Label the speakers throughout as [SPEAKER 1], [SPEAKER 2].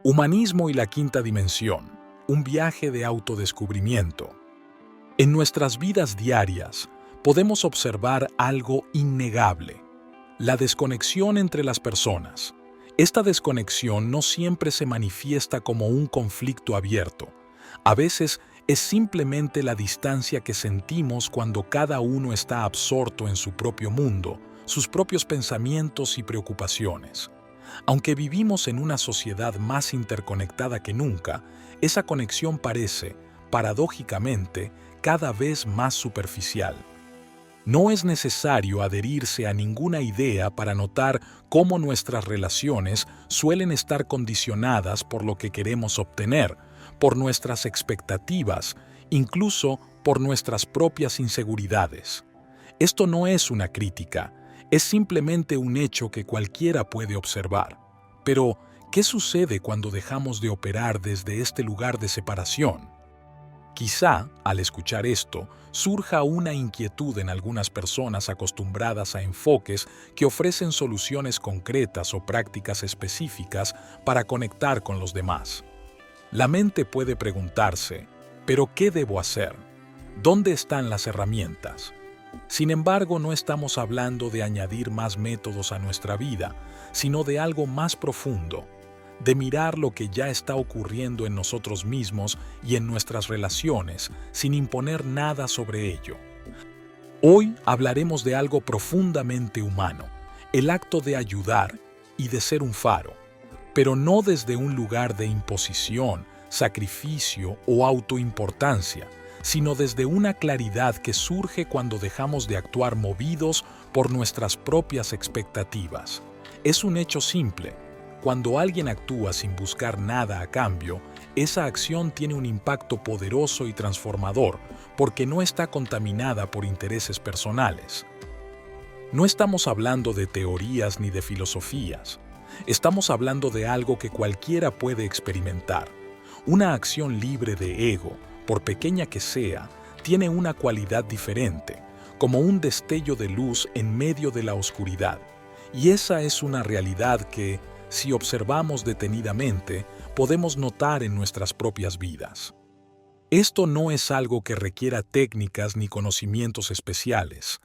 [SPEAKER 1] Humanismo y la quinta dimensión, un viaje de autodescubrimiento. En nuestras vidas diarias podemos observar algo innegable: la desconexión entre las personas. Esta desconexión no siempre se manifiesta como un conflicto abierto. A veces es simplemente la distancia que sentimos cuando cada uno está absorto en su propio mundo, sus propios pensamientos y preocupaciones. Aunque vivimos en una sociedad más interconectada que nunca, esa conexión parece, paradójicamente, cada vez más superficial. No es necesario adherirse a ninguna idea para notar cómo nuestras relaciones suelen estar condicionadas por lo que queremos obtener, por nuestras expectativas, incluso por nuestras propias inseguridades. Esto no es una crítica, es simplemente un hecho que cualquiera puede observar. Pero, ¿qué sucede cuando dejamos de operar desde este lugar de separación? Quizá, al escuchar esto, surja una inquietud en algunas personas acostumbradas a enfoques que ofrecen soluciones concretas o prácticas específicas para conectar con los demás. La mente puede preguntarse, ¿pero qué debo hacer? ¿Dónde están las herramientas? Sin embargo, no estamos hablando de añadir más métodos a nuestra vida, sino de algo más profundo, de mirar lo que ya está ocurriendo en nosotros mismos y en nuestras relaciones, sin imponer nada sobre ello. Hoy hablaremos de algo profundamente humano, el acto de ayudar y de ser un faro, pero no desde un lugar de imposición, sacrificio o autoimportancia, sino desde una claridad que surge cuando dejamos de actuar movidos por nuestras propias expectativas. Es un hecho simple. Cuando alguien actúa sin buscar nada a cambio, esa acción tiene un impacto poderoso y transformador porque no está contaminada por intereses personales. No estamos hablando de teorías ni de filosofías. Estamos hablando de algo que cualquiera puede experimentar. Una acción libre de ego, por pequeña que sea, tiene una cualidad diferente, como un destello de luz en medio de la oscuridad. Y esa es una realidad que, si observamos detenidamente, podemos notar en nuestras propias vidas. Esto no es algo que requiera técnicas ni conocimientos especiales.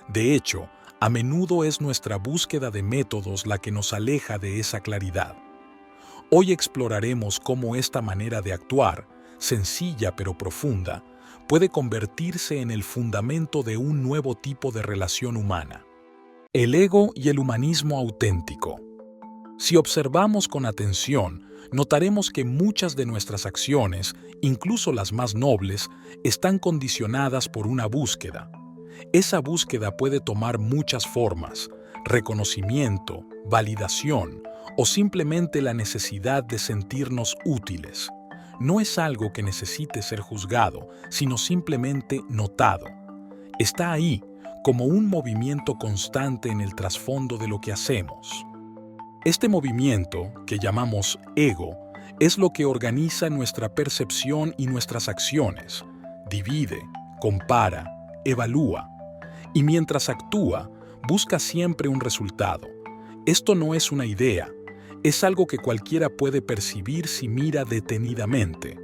[SPEAKER 1] De hecho, a menudo es nuestra búsqueda de métodos la que nos aleja de esa claridad. Hoy exploraremos cómo esta manera de actuar, sencilla pero profunda, puede convertirse en el fundamento de un nuevo tipo de relación humana. El ego y el humanismo auténtico. Si observamos con atención, notaremos que muchas de nuestras acciones, incluso las más nobles, están condicionadas por una búsqueda. Esa búsqueda puede tomar muchas formas: reconocimiento, validación o simplemente la necesidad de sentirnos útiles. No es algo que necesite ser juzgado, sino simplemente notado. Está ahí, como un movimiento constante en el trasfondo de lo que hacemos. Este movimiento, que llamamos ego, es lo que organiza nuestra percepción y nuestras acciones. Divide, compara, evalúa. Y mientras actúa, busca siempre un resultado. Esto no es una idea, es algo que cualquiera puede percibir si mira detenidamente.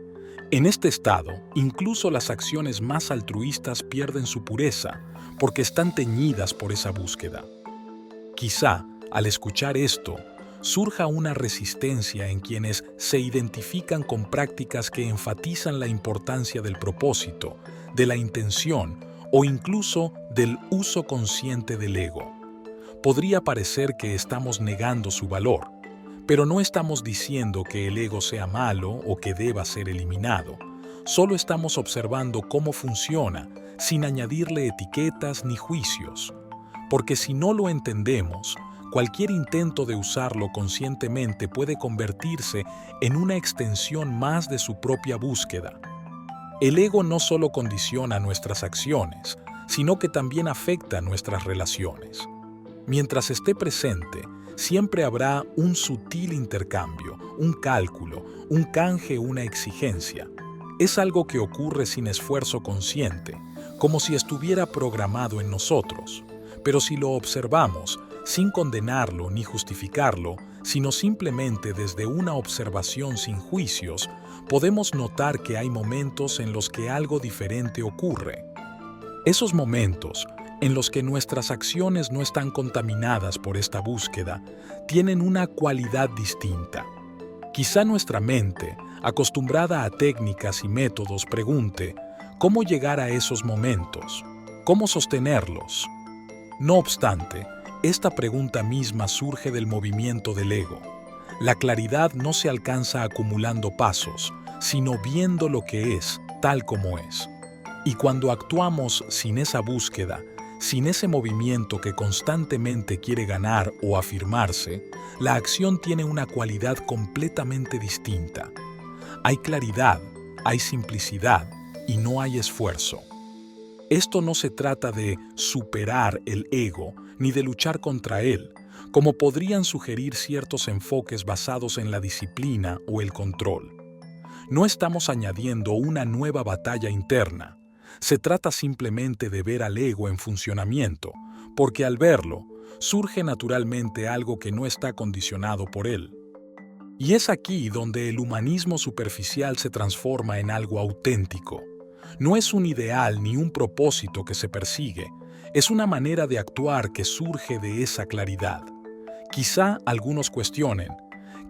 [SPEAKER 1] En este estado, incluso las acciones más altruistas pierden su pureza, porque están teñidas por esa búsqueda. Quizá, al escuchar esto, surja una resistencia en quienes se identifican con prácticas que enfatizan la importancia del propósito, de la intención o incluso del uso consciente del ego. Podría parecer que estamos negando su valor, pero no estamos diciendo que el ego sea malo o que deba ser eliminado. Solo estamos observando cómo funciona, sin añadirle etiquetas ni juicios. Porque si no lo entendemos, cualquier intento de usarlo conscientemente puede convertirse en una extensión más de su propia búsqueda. El ego no solo condiciona nuestras acciones, sino que también afecta nuestras relaciones. Mientras esté presente, siempre habrá un sutil intercambio, un cálculo, un canje, una exigencia. Es algo que ocurre sin esfuerzo consciente, como si estuviera programado en nosotros. Pero si lo observamos, sin condenarlo ni justificarlo, sino simplemente desde una observación sin juicios, podemos notar que hay momentos en los que algo diferente ocurre. Esos momentos, en los que nuestras acciones no están contaminadas por esta búsqueda, tienen una cualidad distinta. Quizá nuestra mente, acostumbrada a técnicas y métodos, pregunte, ¿cómo llegar a esos momentos? ¿Cómo sostenerlos? No obstante, esta pregunta misma surge del movimiento del ego. La claridad no se alcanza acumulando pasos, sino viendo lo que es, tal como es. Y cuando actuamos sin esa búsqueda, sin ese movimiento que constantemente quiere ganar o afirmarse, la acción tiene una cualidad completamente distinta. Hay claridad, hay simplicidad y no hay esfuerzo. Esto no se trata de superar el ego ni de luchar contra él, como podrían sugerir ciertos enfoques basados en la disciplina o el control. No estamos añadiendo una nueva batalla interna. Se trata simplemente de ver al ego en funcionamiento, porque al verlo, surge naturalmente algo que no está condicionado por él. Y es aquí donde el humanismo superficial se transforma en algo auténtico. No es un ideal ni un propósito que se persigue, es una manera de actuar que surge de esa claridad. Quizá algunos cuestionen,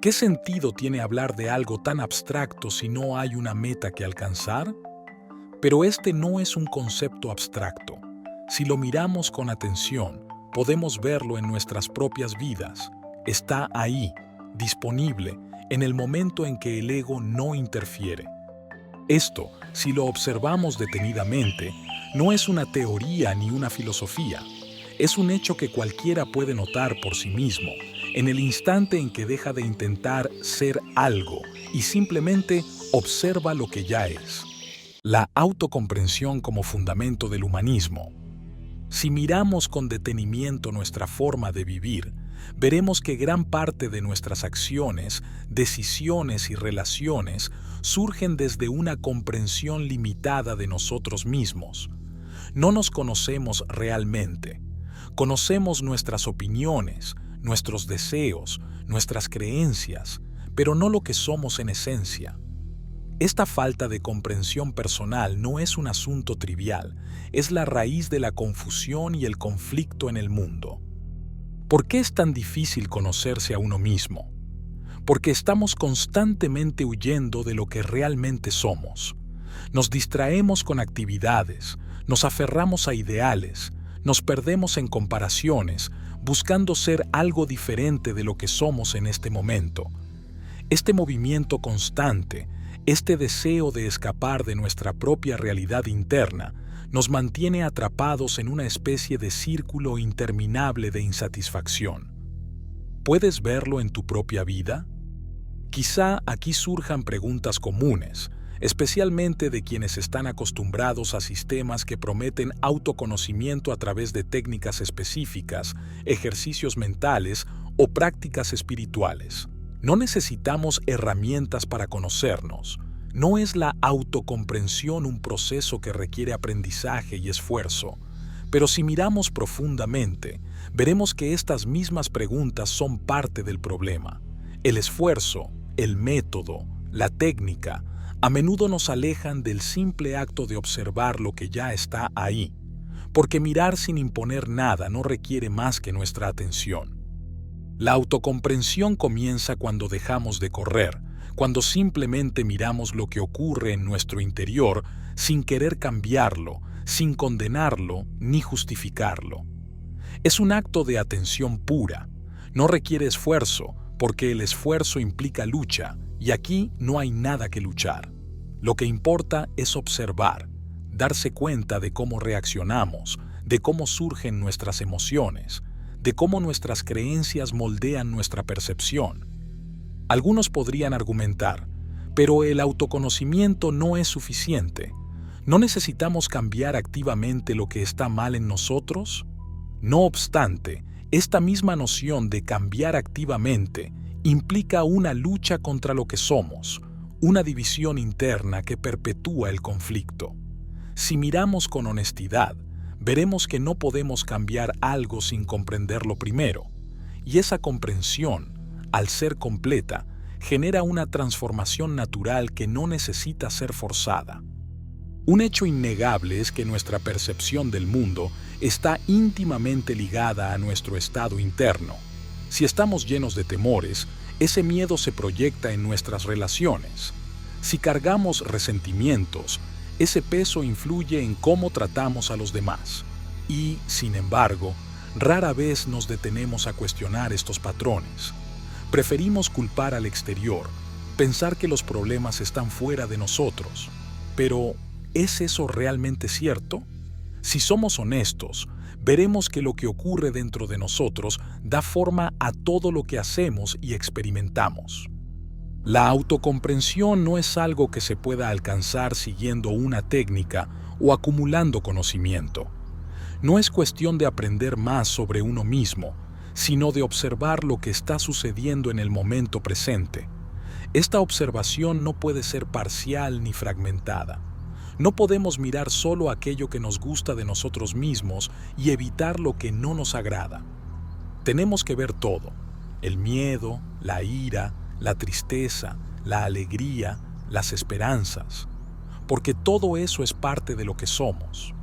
[SPEAKER 1] ¿qué sentido tiene hablar de algo tan abstracto si no hay una meta que alcanzar? Pero este no es un concepto abstracto. Si lo miramos con atención, podemos verlo en nuestras propias vidas. Está ahí, disponible, en el momento en que el ego no interfiere. Esto, si lo observamos detenidamente, no es una teoría ni una filosofía. Es un hecho que cualquiera puede notar por sí mismo, en el instante en que deja de intentar ser algo y simplemente observa lo que ya es. La autocomprensión como fundamento del humanismo. Si miramos con detenimiento nuestra forma de vivir, veremos que gran parte de nuestras acciones, decisiones y relaciones surgen desde una comprensión limitada de nosotros mismos. No nos conocemos realmente. Conocemos nuestras opiniones, nuestros deseos, nuestras creencias, pero no lo que somos en esencia. Esta falta de comprensión personal no es un asunto trivial, es la raíz de la confusión y el conflicto en el mundo. ¿Por qué es tan difícil conocerse a uno mismo? Porque estamos constantemente huyendo de lo que realmente somos. Nos distraemos con actividades, nos aferramos a ideales, nos perdemos en comparaciones, buscando ser algo diferente de lo que somos en este momento. Este movimiento constante, este deseo de escapar de nuestra propia realidad interna, nos mantiene atrapados en una especie de círculo interminable de insatisfacción. ¿Puedes verlo en tu propia vida? Quizá aquí surjan preguntas comunes, especialmente de quienes están acostumbrados a sistemas que prometen autoconocimiento a través de técnicas específicas, ejercicios mentales o prácticas espirituales. No necesitamos herramientas para conocernos. No es la autocomprensión un proceso que requiere aprendizaje y esfuerzo. Pero si miramos profundamente, veremos que estas mismas preguntas son parte del problema. El esfuerzo, el método, la técnica, a menudo nos alejan del simple acto de observar lo que ya está ahí, porque mirar sin imponer nada no requiere más que nuestra atención. La autocomprensión comienza cuando dejamos de correr, cuando simplemente miramos lo que ocurre en nuestro interior sin querer cambiarlo, sin condenarlo ni justificarlo. Es un acto de atención pura, no requiere esfuerzo, porque el esfuerzo implica lucha, y aquí no hay nada que luchar. Lo que importa es observar, darse cuenta de cómo reaccionamos, de cómo surgen nuestras emociones, de cómo nuestras creencias moldean nuestra percepción. Algunos podrían argumentar, pero el autoconocimiento no es suficiente. ¿No necesitamos cambiar activamente lo que está mal en nosotros? No obstante, esta misma noción de cambiar activamente implica una lucha contra lo que somos, una división interna que perpetúa el conflicto. Si miramos con honestidad, veremos que no podemos cambiar algo sin comprenderlo primero, y esa comprensión, al ser completa, genera una transformación natural que no necesita ser forzada. Un hecho innegable es que nuestra percepción del mundo está íntimamente ligada a nuestro estado interno. Si estamos llenos de temores, ese miedo se proyecta en nuestras relaciones. Si cargamos resentimientos, ese peso influye en cómo tratamos a los demás. Y, sin embargo, rara vez nos detenemos a cuestionar estos patrones. Preferimos culpar al exterior, pensar que los problemas están fuera de nosotros. Pero, ¿es eso realmente cierto? Si somos honestos, veremos que lo que ocurre dentro de nosotros da forma a todo lo que hacemos y experimentamos. La autocomprensión no es algo que se pueda alcanzar siguiendo una técnica o acumulando conocimiento. No es cuestión de aprender más sobre uno mismo, sino de observar lo que está sucediendo en el momento presente. Esta observación no puede ser parcial ni fragmentada. No podemos mirar solo aquello que nos gusta de nosotros mismos y evitar lo que no nos agrada. Tenemos que ver todo: el miedo, la ira, la tristeza, la alegría, las esperanzas, porque todo eso es parte de lo que somos.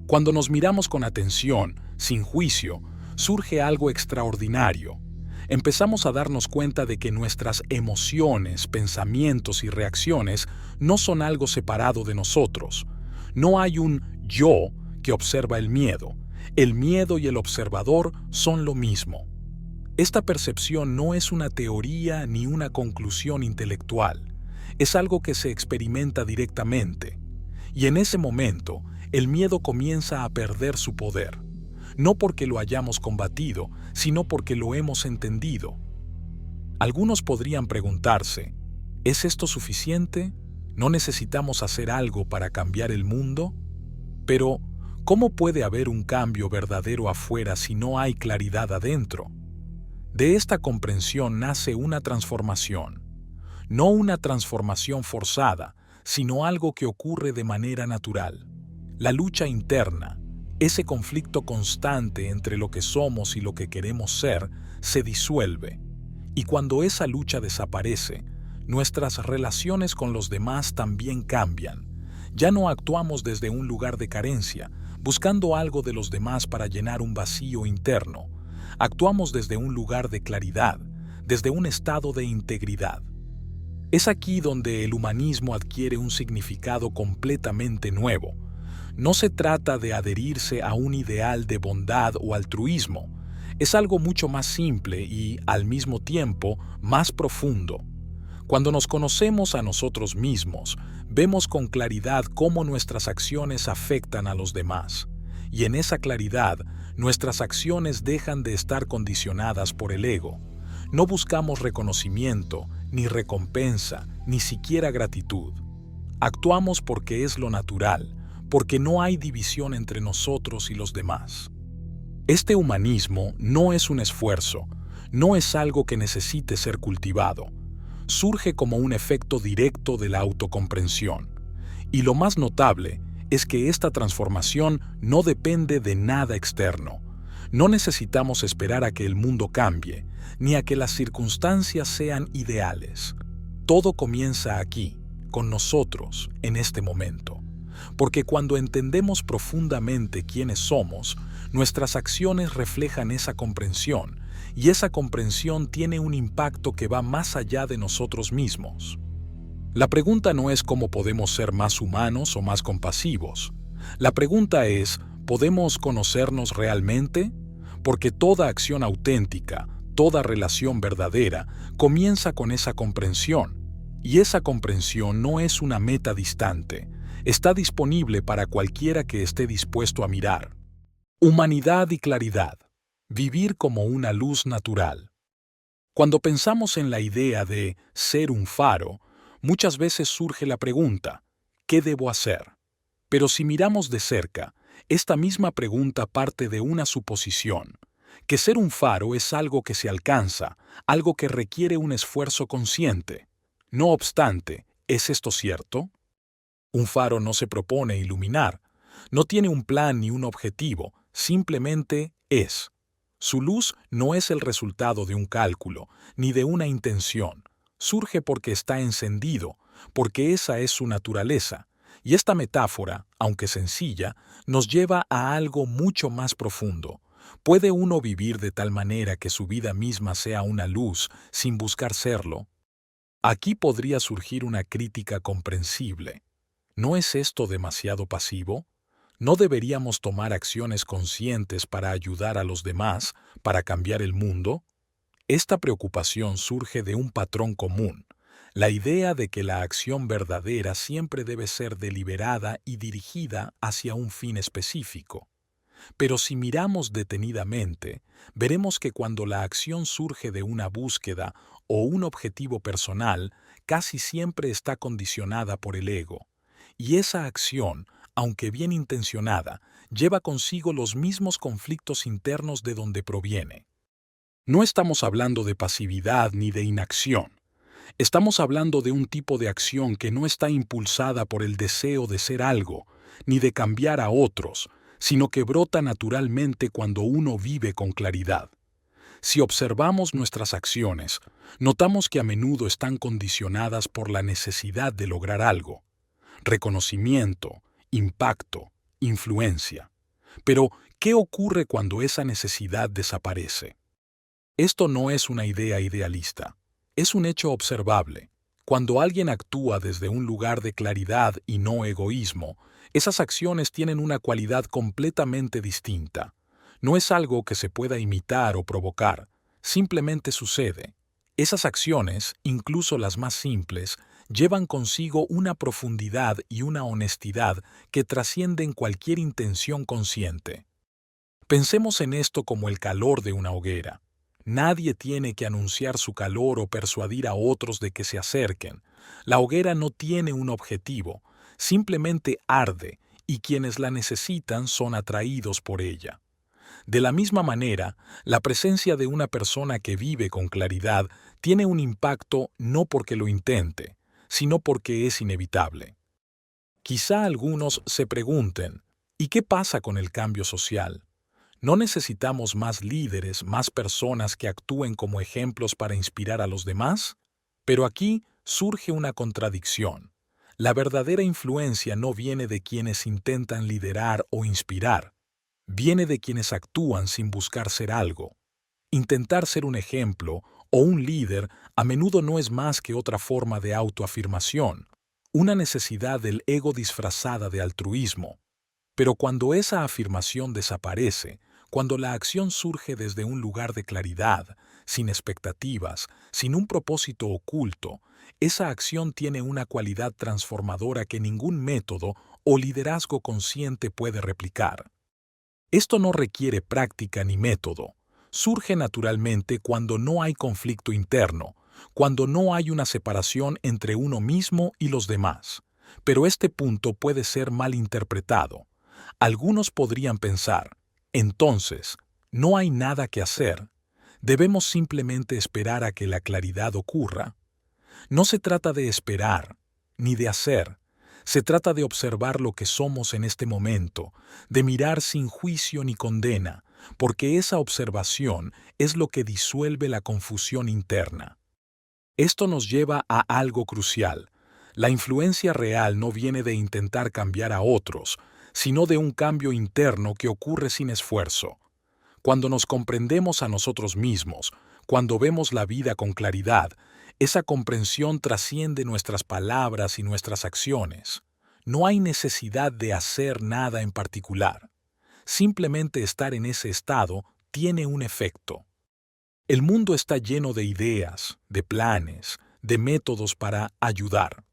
[SPEAKER 1] Cuando nos miramos con atención, sin juicio, surge algo extraordinario. Empezamos a darnos cuenta de que nuestras emociones, pensamientos y reacciones no son algo separado de nosotros. No hay un yo que observa el miedo. El miedo y el observador son lo mismo. Esta percepción no es una teoría ni una conclusión intelectual. Es algo que se experimenta directamente. Y en ese momento, el miedo comienza a perder su poder. No porque lo hayamos combatido, sino porque lo hemos entendido. Algunos podrían preguntarse, ¿es esto suficiente? ¿No necesitamos hacer algo para cambiar el mundo? Pero, ¿cómo puede haber un cambio verdadero afuera si no hay claridad adentro? De esta comprensión nace una transformación. No una transformación forzada, sino algo que ocurre de manera natural. La lucha interna, ese conflicto constante entre lo que somos y lo que queremos ser, se disuelve. Y cuando esa lucha desaparece, nuestras relaciones con los demás también cambian. Ya no actuamos desde un lugar de carencia, buscando algo de los demás para llenar un vacío interno. Actuamos desde un lugar de claridad, desde un estado de integridad. Es aquí donde el humanismo adquiere un significado completamente nuevo. No se trata de adherirse a un ideal de bondad o altruismo. Es algo mucho más simple y, al mismo tiempo, más profundo. Cuando nos conocemos a nosotros mismos, vemos con claridad cómo nuestras acciones afectan a los demás. Y en esa claridad, nuestras acciones dejan de estar condicionadas por el ego. No buscamos reconocimiento, ni recompensa, ni siquiera gratitud. Actuamos porque es lo natural, porque no hay división entre nosotros y los demás. Este humanismo no es un esfuerzo, no es algo que necesite ser cultivado. Surge como un efecto directo de la autocomprensión. Y lo más notable es que esta transformación no depende de nada externo. No necesitamos esperar a que el mundo cambie, ni a que las circunstancias sean ideales. Todo comienza aquí, con nosotros, en este momento. Porque cuando entendemos profundamente quiénes somos, nuestras acciones reflejan esa comprensión, y esa comprensión tiene un impacto que va más allá de nosotros mismos. La pregunta no es cómo podemos ser más humanos o más compasivos. La pregunta es, ¿podemos conocernos realmente? Porque toda acción auténtica, toda relación verdadera, comienza con esa comprensión. Y esa comprensión no es una meta distante. Está disponible para cualquiera que esté dispuesto a mirar. Humanidad y claridad. Vivir como una luz natural. Cuando pensamos en la idea de ser un faro, muchas veces surge la pregunta, ¿qué debo hacer? Pero si miramos de cerca, esta misma pregunta parte de una suposición, que ser un faro es algo que se alcanza, algo que requiere un esfuerzo consciente. No obstante, ¿es esto cierto? Un faro no se propone iluminar, no tiene un plan ni un objetivo, simplemente es. Su luz no es el resultado de un cálculo, ni de una intención. Surge porque está encendido, porque esa es su naturaleza. Y esta metáfora, aunque sencilla, nos lleva a algo mucho más profundo. ¿Puede uno vivir de tal manera que su vida misma sea una luz sin buscar serlo? Aquí podría surgir una crítica comprensible. ¿No es esto demasiado pasivo? ¿No deberíamos tomar acciones conscientes para ayudar a los demás, para cambiar el mundo? Esta preocupación surge de un patrón común, la idea de que la acción verdadera siempre debe ser deliberada y dirigida hacia un fin específico. Pero si miramos detenidamente, veremos que cuando la acción surge de una búsqueda o un objetivo personal, casi siempre está condicionada por el ego. Y esa acción, aunque bien intencionada, lleva consigo los mismos conflictos internos de donde proviene. No estamos hablando de pasividad ni de inacción. Estamos hablando de un tipo de acción que no está impulsada por el deseo de ser algo, ni de cambiar a otros, sino que brota naturalmente cuando uno vive con claridad. Si observamos nuestras acciones, notamos que a menudo están condicionadas por la necesidad de lograr algo: reconocimiento, impacto, influencia. Pero, ¿qué ocurre cuando esa necesidad desaparece? Esto no es una idea idealista, es un hecho observable. Cuando alguien actúa desde un lugar de claridad y no egoísmo, esas acciones tienen una cualidad completamente distinta. No es algo que se pueda imitar o provocar, simplemente sucede. Esas acciones, incluso las más simples, llevan consigo una profundidad y una honestidad que trascienden cualquier intención consciente. Pensemos en esto como el calor de una hoguera. Nadie tiene que anunciar su calor o persuadir a otros de que se acerquen. La hoguera no tiene un objetivo, simplemente arde, y quienes la necesitan son atraídos por ella. De la misma manera, la presencia de una persona que vive con claridad tiene un impacto no porque lo intente, sino porque es inevitable. Quizá algunos se pregunten, ¿y qué pasa con el cambio social? ¿No necesitamos más líderes, más personas que actúen como ejemplos para inspirar a los demás? Pero aquí surge una contradicción. La verdadera influencia no viene de quienes intentan liderar o inspirar, viene de quienes actúan sin buscar ser algo. Intentar ser un ejemplo o un líder a menudo no es más que otra forma de autoafirmación, una necesidad del ego disfrazada de altruismo. Pero cuando esa afirmación desaparece, cuando la acción surge desde un lugar de claridad, sin expectativas, sin un propósito oculto, esa acción tiene una cualidad transformadora que ningún método o liderazgo consciente puede replicar. Esto no requiere práctica ni método. Surge naturalmente cuando no hay conflicto interno, cuando no hay una separación entre uno mismo y los demás. Pero este punto puede ser mal interpretado. Algunos podrían pensar, entonces, no hay nada que hacer. Debemos simplemente esperar a que la claridad ocurra. No se trata de esperar, ni de hacer. Se trata de observar lo que somos en este momento, de mirar sin juicio ni condena, porque esa observación es lo que disuelve la confusión interna. Esto nos lleva a algo crucial. La influencia real no viene de intentar cambiar a otros, sino de un cambio interno que ocurre sin esfuerzo. Cuando nos comprendemos a nosotros mismos, cuando vemos la vida con claridad, esa comprensión trasciende nuestras palabras y nuestras acciones. No hay necesidad de hacer nada en particular. Simplemente estar en ese estado tiene un efecto. El mundo está lleno de ideas, de planes, de métodos para ayudar.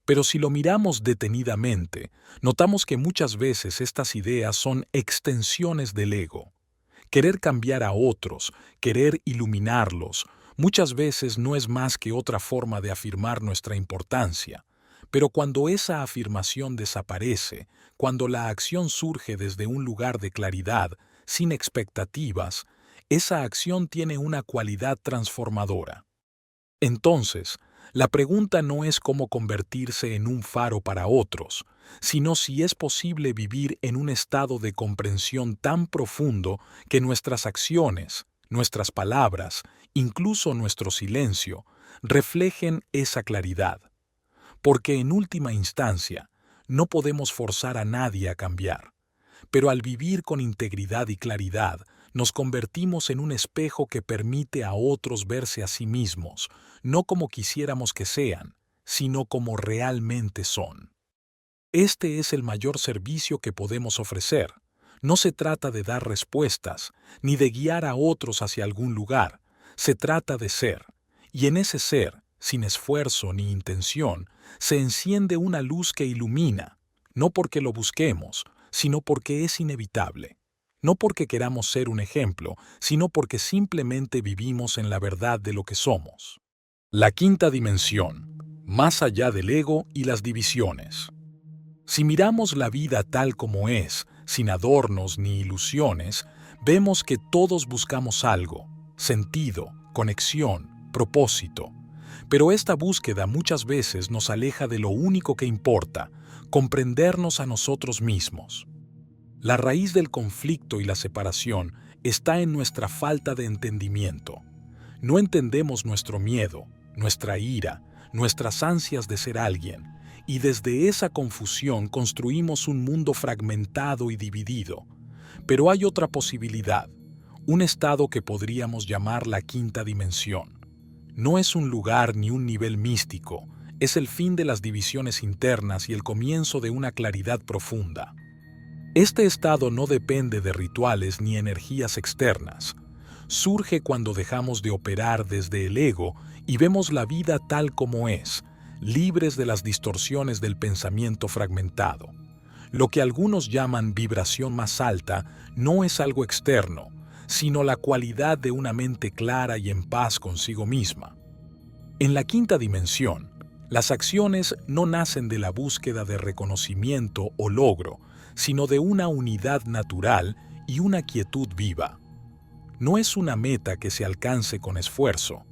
[SPEAKER 1] Pero si lo miramos detenidamente, notamos que muchas veces estas ideas son extensiones del ego. Querer cambiar a otros, querer iluminarlos, muchas veces no es más que otra forma de afirmar nuestra importancia. Pero cuando esa afirmación desaparece, cuando la acción surge desde un lugar de claridad, sin expectativas, esa acción tiene una cualidad transformadora. Entonces, La pregunta no es cómo convertirse en un faro para otros, sino si es posible vivir en un estado de comprensión tan profundo que nuestras acciones, nuestras palabras, incluso nuestro silencio, reflejen esa claridad. Porque en última instancia, no podemos forzar a nadie a cambiar, pero al vivir con integridad y claridad, nos convertimos en un espejo que permite a otros verse a sí mismos, no como quisiéramos que sean, sino como realmente son. Este es el mayor servicio que podemos ofrecer. No se trata de dar respuestas, ni de guiar a otros hacia algún lugar. Se trata de ser, y en ese ser, sin esfuerzo ni intención, se enciende una luz que ilumina, no porque lo busquemos, sino porque es inevitable. No porque queramos ser un ejemplo, sino porque simplemente vivimos en la verdad de lo que somos. La quinta dimensión, más allá del ego y las divisiones. Si miramos la vida tal como es, sin adornos ni ilusiones, vemos que todos buscamos algo, sentido, conexión, propósito. Pero esta búsqueda muchas veces nos aleja de lo único que importa, comprendernos a nosotros mismos. La raíz del conflicto y la separación está en nuestra falta de entendimiento. No entendemos nuestro miedo, nuestra ira, nuestras ansias de ser alguien, y desde esa confusión construimos un mundo fragmentado y dividido. Pero hay otra posibilidad, un estado que podríamos llamar la quinta dimensión. No es un lugar ni un nivel místico, es el fin de las divisiones internas y el comienzo de una claridad profunda. Este estado no depende de rituales ni energías externas. Surge cuando dejamos de operar desde el ego y vemos la vida tal como es, libres de las distorsiones del pensamiento fragmentado. Lo que algunos llaman vibración más alta no es algo externo, sino la cualidad de una mente clara y en paz consigo misma. En la quinta dimensión, las acciones no nacen de la búsqueda de reconocimiento o logro, sino de una unidad natural y una quietud viva. No es una meta que se alcance con esfuerzo,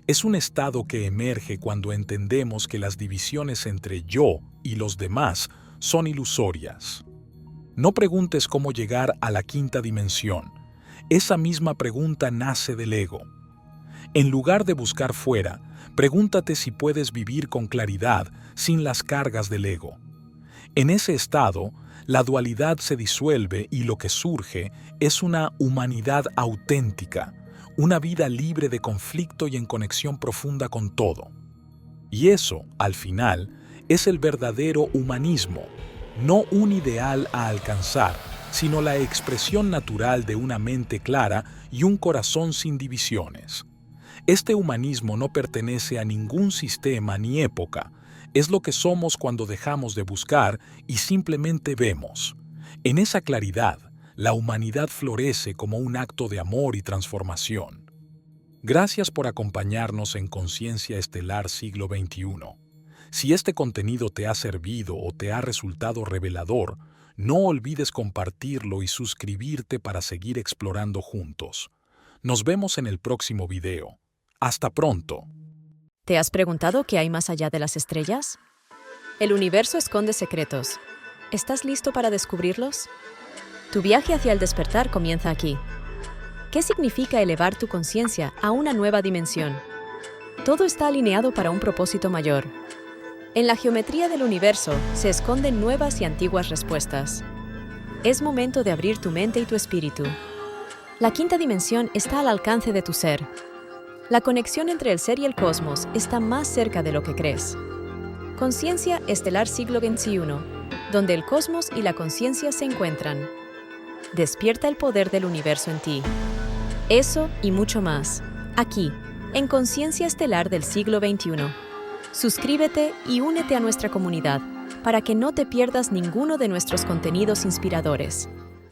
[SPEAKER 1] es un estado que emerge cuando entendemos que las divisiones entre yo y los demás son ilusorias. No preguntes cómo llegar a la quinta dimensión, esa misma pregunta nace del ego. En lugar de buscar fuera, pregúntate si puedes vivir con claridad sin las cargas del ego. En ese estado, la dualidad se disuelve y lo que surge es una humanidad auténtica, una vida libre de conflicto y en conexión profunda con todo. Y eso, al final, es el verdadero humanismo, no un ideal a alcanzar, sino la expresión natural de una mente clara y un corazón sin divisiones. Este humanismo no pertenece a ningún sistema ni época, es lo que somos cuando dejamos de buscar y simplemente vemos. En esa claridad, la humanidad florece como un acto de amor y transformación. Gracias por acompañarnos en Conciencia Estelar Siglo XXI. Si este contenido te ha servido o te ha resultado revelador, no olvides compartirlo y suscribirte para seguir explorando juntos. Nos vemos en el próximo video. Hasta pronto.
[SPEAKER 2] ¿Te has preguntado qué hay más allá de las estrellas? El universo esconde secretos. ¿Estás listo para descubrirlos? Tu viaje hacia el despertar comienza aquí. ¿Qué significa elevar tu conciencia a una nueva dimensión? Todo está alineado para un propósito mayor. En la geometría del universo se esconden nuevas y antiguas respuestas. Es momento de abrir tu mente y tu espíritu. La quinta dimensión está al alcance de tu ser. La conexión entre el ser y el cosmos está más cerca de lo que crees. Conciencia Estelar Siglo XXI, donde el cosmos y la conciencia se encuentran. Despierta el poder del universo en ti. Eso y mucho más, aquí, en Conciencia Estelar del Siglo XXI. Suscríbete y únete a nuestra comunidad para que no te pierdas ninguno de nuestros contenidos inspiradores.